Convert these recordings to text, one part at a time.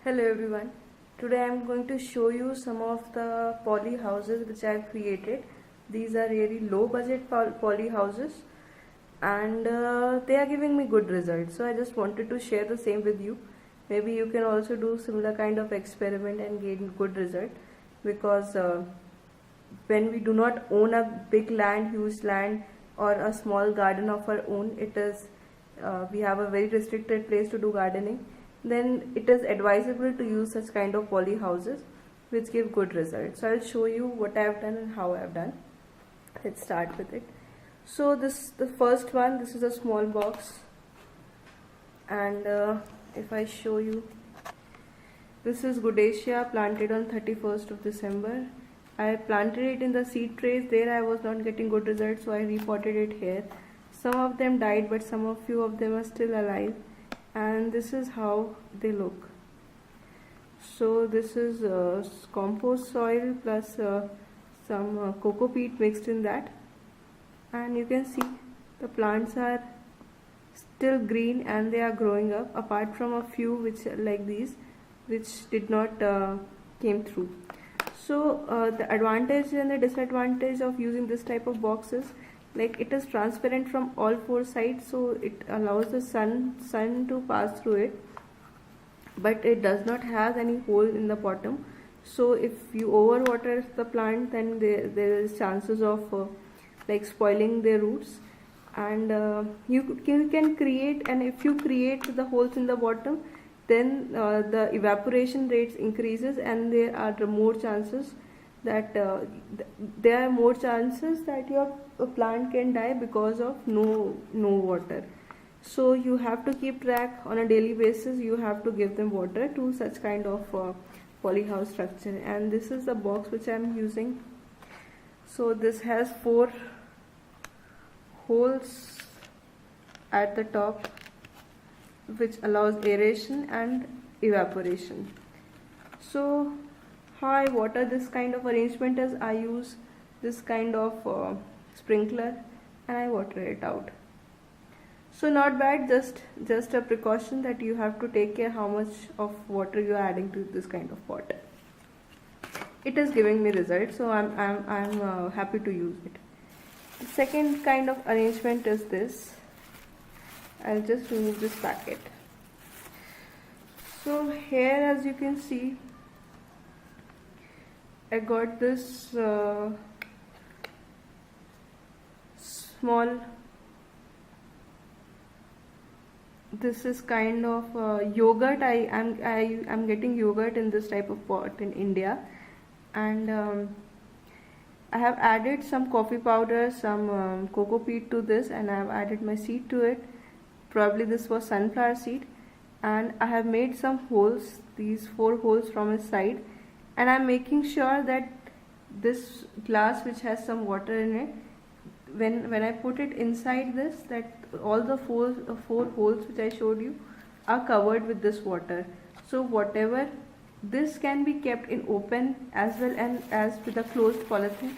Hello everyone. Today I am going to show you some of the poly houses which I have created. These are really low budget poly houses and they are giving me good results. So I just wanted to share the same with you. Maybe you can also do similar kind of experiment and gain good result, because when we do not own a big land, huge land, or a small garden of our own, we have a very restricted place to do gardening, then it is advisable to use such kind of poly houses which give good results. So I'll show you what I have done and how I have done. Let's start with it. So the first one, this is a small box, and if I show you, this is Goodacea planted on 31st of December. I planted it in the seed trays. There I was not getting good results, so I repotted it here. Some of them died, but few of them are still alive, and this is how they look. So this is compost soil plus some cocoa peat mixed in that, and you can see the plants are still green and they are growing up, apart from a few which like these which did not came through. So the advantage and the disadvantage of using this type of boxes, like it is transparent from all four sides, so it allows the sun to pass through it, but it does not have any hole in the bottom. So if you overwater the plant, then there is chances of like spoiling their roots, and you can create, and if you create the holes in the bottom, then the evaporation rates increases, and there are more chances that your plant can die because of no water. So you have to keep track on a daily basis. You have to give them water to such kind of polyhouse structure. And this is the box which I am using. So this has 4 holes at the top, which allows aeration and evaporation. So how I water this kind of arrangement is I use this kind of sprinkler and I water it out. So not bad, just a precaution that you have to take care how much of water you are adding to this kind of pot. It is giving me results, so I'm happy to use it. The second kind of arrangement is this. I'll just remove this packet. So here, as you can see, I got this small, this is kind of yogurt. I'm getting yogurt in this type of pot in India, and I have added some coffee powder, some cocoa peat to this, and I have added my seed to it. Probably this was sunflower seed, and I have made some holes, these 4 holes from a side, and I'm making sure that this glass which has some water in it, when I put it inside this, that all the four holes which I showed you are covered with this water. So whatever, this can be kept in open as well as with a closed polythene.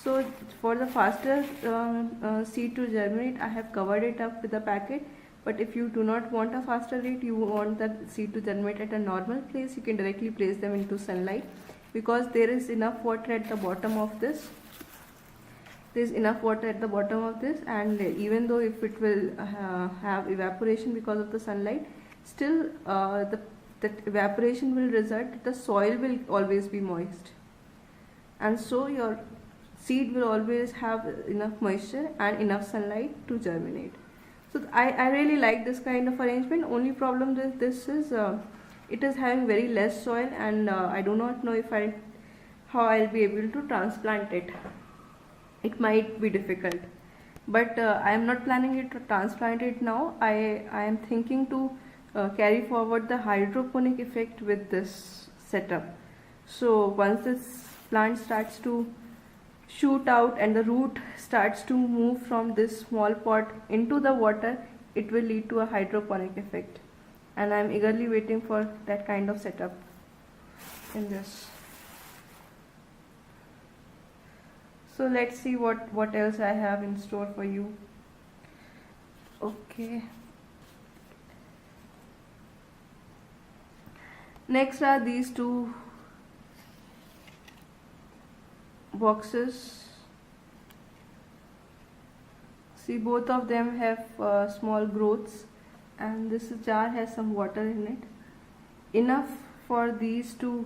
So for the faster seed to germinate, I have covered it up with a packet. But if you do not want a faster rate, you want the seed to germinate at a normal place, you can directly place them into sunlight, because there is enough water at the bottom of this. There is enough water at the bottom of this, and even though if it will have evaporation because of the sunlight, still that evaporation will result, the soil will always be moist, and so your seed will always have enough moisture and enough sunlight to germinate. So I really like this kind of arrangement. Only problem with this is it is having very less soil, and I do not know how I'll be able to transplant it. It might be difficult, but I am not planning to transplant it now. I am thinking to carry forward the hydroponic effect with this setup. So once this plant starts to shoot out and the root starts to move from this small pot into the water, it will lead to a hydroponic effect, and I am eagerly waiting for that kind of setup in this. So let's see what else I have in store for you. Okay, Next are these two boxes. See, both of them have small growths, and this jar has some water in it, enough for these to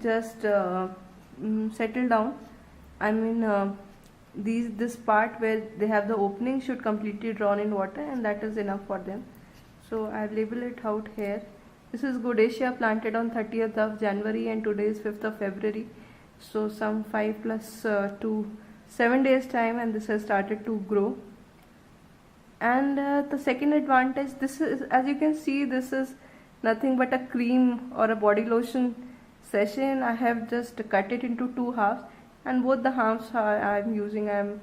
just settle down. I mean, this part where they have the opening should completely drown in water, and that is enough for them. So I've labeled it out here. This is Godacia, planted on 30th of January, and today is 5th of February. So some 5 plus 2, 7 days time, and this has started to grow. And the second advantage, this is, as you can see, this is nothing but a cream or a body lotion session. I have just cut it into two halves, and both the halves I'm using. I'm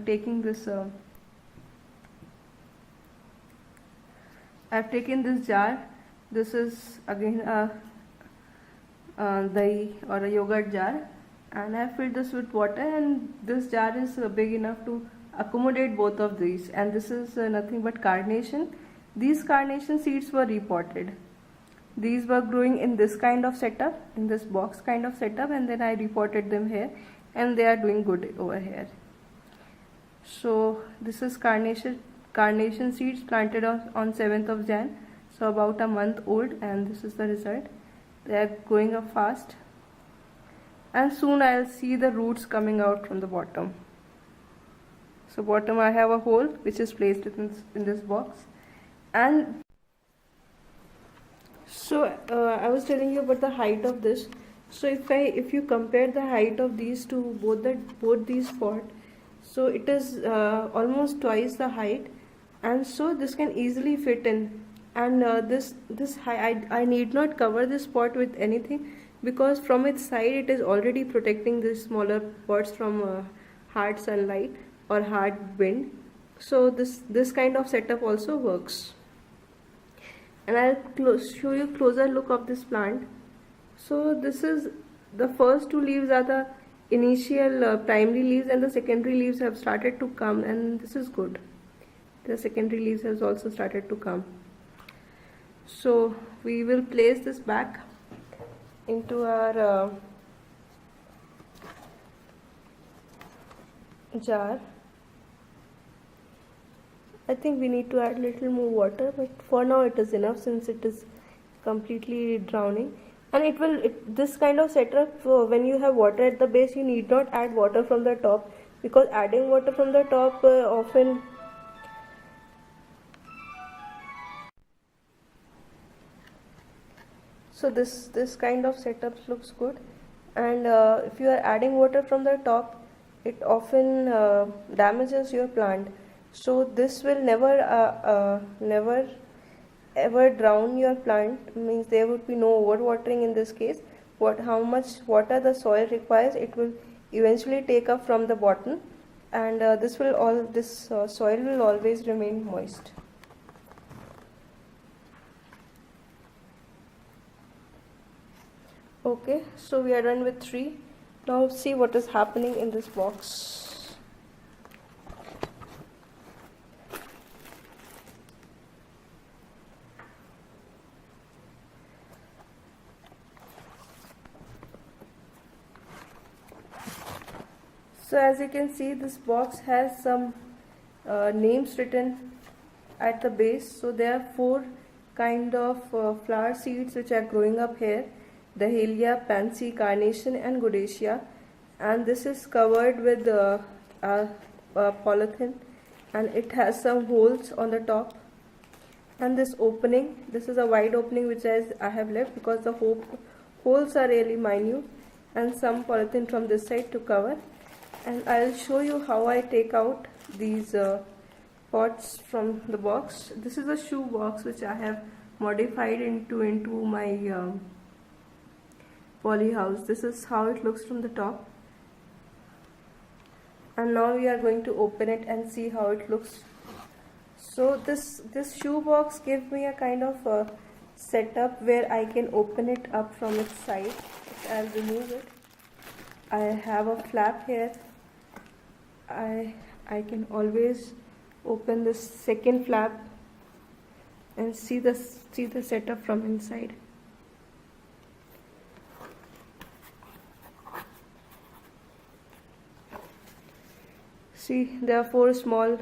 taking this. I've taken this jar. This is again a dahi or a yogurt jar, and I've filled this with water, and this jar is big enough to accommodate both of these. And this is nothing but carnation. These carnation seeds were repotted. These were growing in this kind of setup, in this box kind of setup, and then I repotted them here, and they are doing good over here. So this is carnation seeds planted on 7th of Jan, so about a month old, and this is the result. They are growing up fast, and soon I'll see the roots coming out from the bottom. So bottom I have a hole which is placed in this box. And so I was telling you about the height of this. So if you compare the height of these two, both these pots, so it is almost twice the height, and so this can easily fit in. And I need not cover this pot with anything, because from its side it is already protecting these smaller pots from hard sunlight or hard wind. So this kind of setup also works. And I'll show you closer look of this plant. So this is the first two leaves are the initial primary leaves, and the secondary leaves have started to come, and this is good. The secondary leaves has also started to come. So we will place this back into our jar. I think we need to add a little more water, but for now it is enough since it is completely drowning. And this kind of setup, when you have water at the base, you need not add water from the top, because adding water from the top often so this kind of setup looks good. And if you are adding water from the top, it often damages your plant. So this will never ever drown your plant, means there would be no overwatering in this case. How much water the soil requires, it will eventually take up from the bottom, and this soil will always remain moist. Okay, so we are done with 3. Now see what is happening in this box. So as you can see, this box has some names written at the base. So there are 4 kind of flower seeds which are growing up here: Dahlia, Pansy, Carnation and Godacia. And this is covered with polythene, and it has some holes on the top. And this opening, this is a wide opening which I have left because the holes are really minute, and some polythene from this side to cover. And I'll show you how I take out these pots from the box. This is a shoe box which I have modified into my polyhouse. This is how it looks from the top. And now we are going to open it and see how it looks. So this shoe box gives me a kind of setup where I can open it up from its side. I'll remove it. I have a flap here. I can always open this second flap and see the setup from inside. See, there are 4 small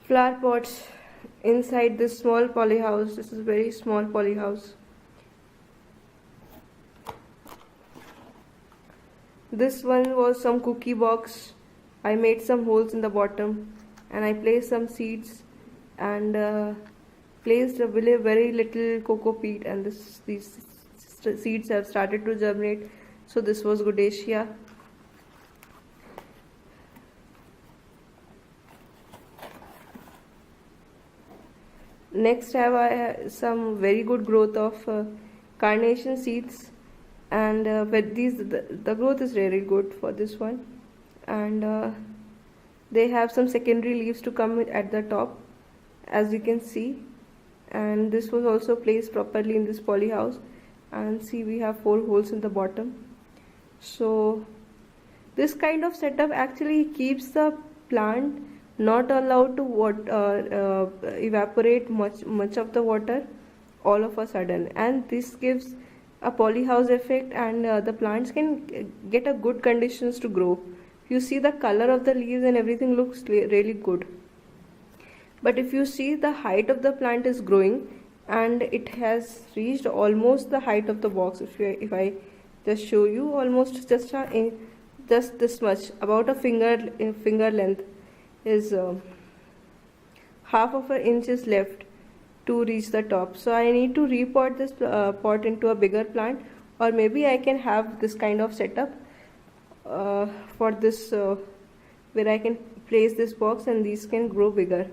flower pots inside this small polyhouse. This is a very small polyhouse. This one was some cookie box. I made some holes in the bottom and I placed some seeds and placed a very little cocoa peat, and these seeds have started to germinate. So this was Goodacea. Next I have some very good growth of carnation seeds, and but the growth is really good for this one, and they have some secondary leaves to come at the top, as you can see. And this was also placed properly in this polyhouse, and see, we have 4 holes in the bottom. So this kind of setup actually keeps the plant not allowed to evaporate much of the water all of a sudden, and this gives a polyhouse effect, and the plants can get a good conditions to grow. You see, the color of the leaves and everything looks really good. But if you see, the height of the plant is growing and it has reached almost the height of the box. If I just show you, almost just this much, about a finger length is half of an inch is left to reach the top. So I need to repot this pot into a bigger plant, or maybe I can have this kind of setup for this where I can place this box and these can grow bigger.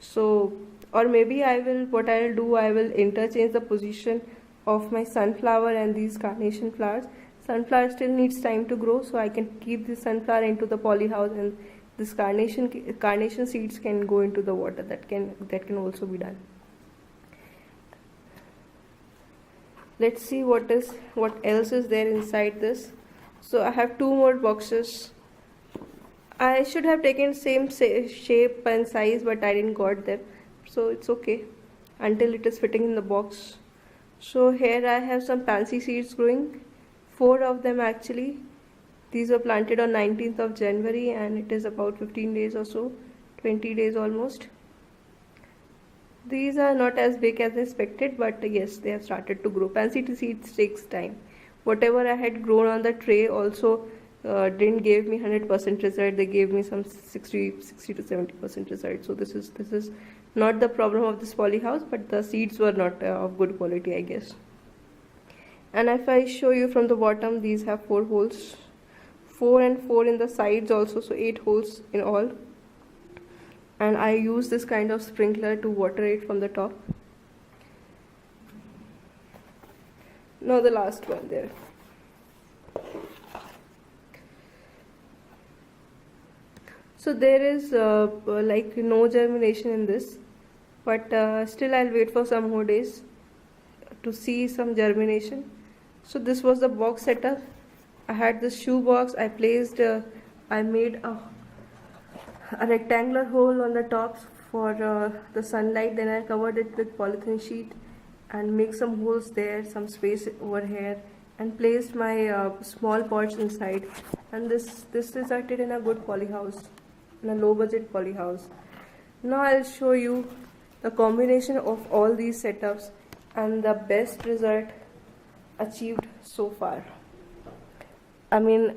So, or maybe what I'll do, I will interchange the position of my sunflower and these carnation flowers. Sunflower still needs time to grow, so I can keep this sunflower into the polyhouse, and this carnation seeds can go into the water. That can also be done. Let's see what else is there inside this. So I have 2 more boxes. I should have taken same shape and size, but I didn't got them, so it's okay until it is fitting in the box. So here I have some pansy seeds growing, 4 of them actually. These were planted on 19th of January and it is about 15 days or so, 20 days almost. These are not as big as expected, but yes, they have started to grow. Pansy seeds takes time. Whatever I had grown on the tray also didn't give me 100% result. They gave me some 60 to 70% result. So this is not the problem of this polyhouse, but the seeds were not of good quality, I guess. And if I show you from the bottom, these have 4 holes, 4 and 4 in the sides also, so 8 holes in all. And I use this kind of sprinkler to water it from the top. Now the last one there. So there is like no germination in this, but still I'll wait for some more days to see some germination. So this was the box setup. I had this shoe box. I placed, I made a rectangular hole on the top for the sunlight. Then I covered it with polythene sheet and make some holes there, some space over here, and placed my small pots inside. And this resulted in a good polyhouse, in a low budget polyhouse. Now I'll show you the combination of all these setups and the best result achieved so far. I mean,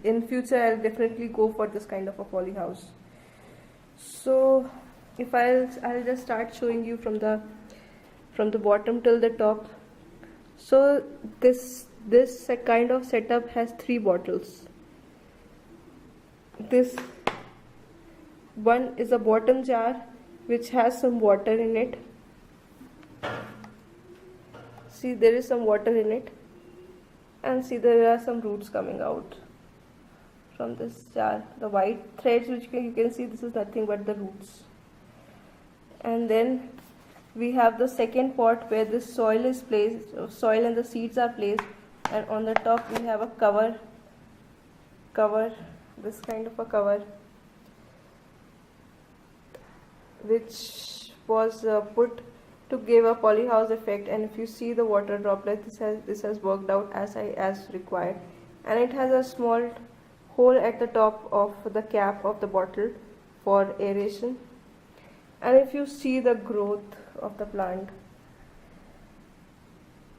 in future I'll definitely go for this kind of a polyhouse. So if I'll just start showing you from the bottom till the top. So this kind of setup has 3 bottles. This one is a bottom jar which has some water in it. See, there is some water in it, and see, there are some roots coming out from this jar. The white threads which you can see, this is nothing but the roots. And then we have the second pot where this soil is placed, soil and the seeds are placed, and on the top we have a cover, this kind of a cover, which was put to give a polyhouse effect. And if you see the water droplet, this has worked out as required, and it has a small hole at the top of the cap of the bottle for aeration. And if you see the growth of the plant,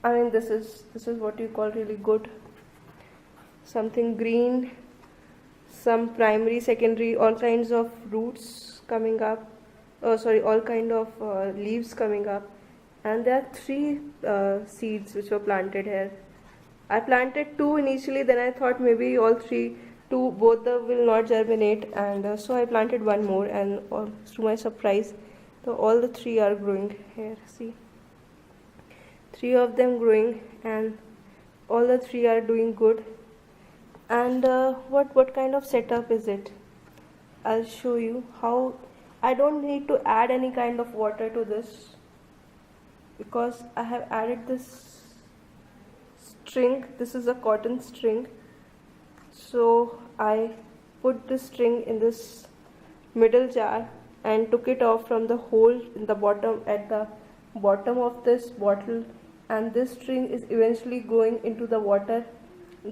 I mean, this is what you call really good. Something green, some primary, secondary, all kinds of roots coming up. Oh, sorry, all kind of leaves coming up. And there are 3 seeds which were planted here. I planted 2 initially, then I thought maybe all 3, 2, both will not germinate, and so I planted 1 more, and to my surprise, all the 3 are growing here. See, 3 of them growing, and all the 3 are doing good. And what kind of setup is it? I'll show you how. I don't need to add any kind of water to this, because I have added this string. This is a cotton string, so I put this string in this middle jar and took it off from the hole in the bottom, at the bottom of this bottle, and this string is eventually going into the water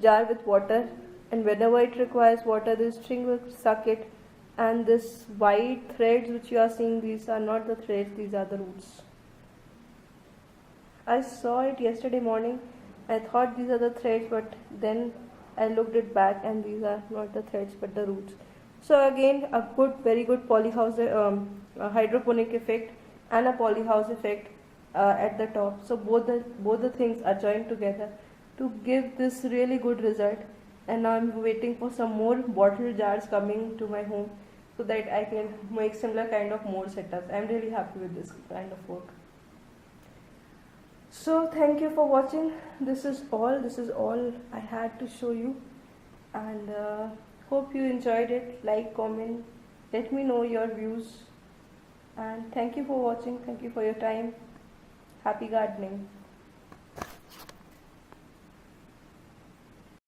jar with water, and whenever it requires water, this string will suck it. And this white threads which you are seeing, these are not the threads, these are the roots. I saw it yesterday morning. I thought these are the threads, but then I looked it back, and these are not the threads but the roots. So again, a very good polyhouse, hydroponic effect, and a polyhouse effect at the top. So both the things are joined together to give this really good result. And now I'm waiting for some more bottle jars coming to my home, so that I can make similar kind of more setups. I'm really happy with this kind of work. So thank you for watching. This is all I had to show you, and hope you enjoyed it. Like, comment, let me know your views, and thank you for watching. Thank you for your time. Happy gardening.